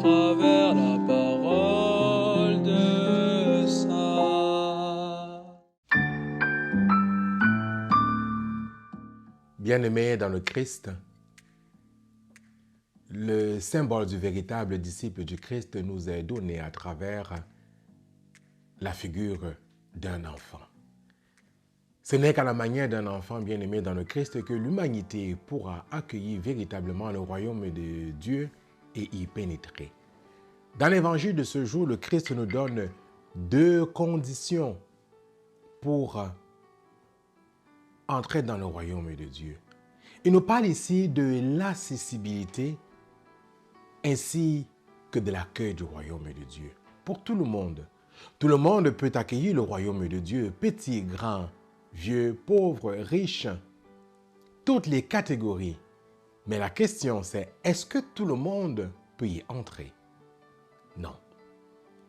travers la parole de ça. Bien-aimés dans le Christ, le symbole du véritable disciple du Christ nous est donné à travers la figure d'un enfant. Ce n'est qu'à la manière d'un enfant bien-aimé dans le Christ que l'humanité pourra accueillir véritablement le royaume de Dieu et y pénétrer. Dans l'évangile de ce jour, le Christ nous donne deux conditions pour entrer dans le royaume de Dieu. Il nous parle ici de l'accessibilité ainsi que de l'accueil du royaume de Dieu. Pour tout le monde peut accueillir le royaume de Dieu, petit, grand, vieux, pauvre, riche, toutes les catégories. Mais la question c'est, est-ce que tout le monde peut y entrer? Non.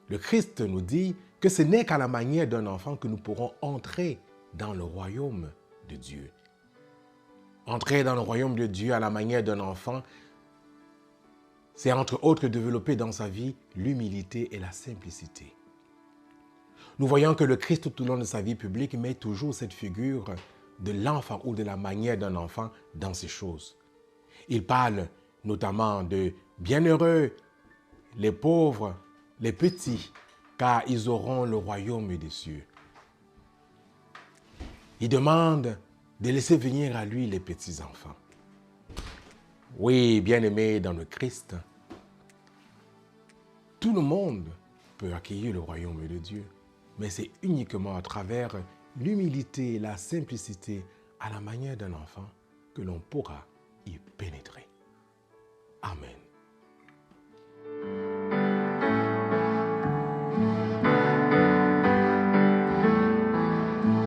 Le Christ nous dit que ce n'est qu'à la manière d'un enfant que nous pourrons entrer dans le royaume de Dieu. Entrer dans le royaume de Dieu à la manière d'un enfant, c'est entre autres développer dans sa vie l'humilité et la simplicité. Nous voyons que le Christ tout au long de sa vie publique met toujours cette figure de l'enfant ou de la manière d'un enfant dans ces choses. Il parle notamment de bienheureux, les pauvres, les petits, car ils auront le royaume des cieux. Il demande de laisser venir à lui les petits-enfants. Oui, bien-aimés dans le Christ, tout le monde peut accueillir le royaume de Dieu, mais c'est uniquement à travers l'humilité et la simplicité à la manière d'un enfant que l'on pourra y pénétrer. Amen.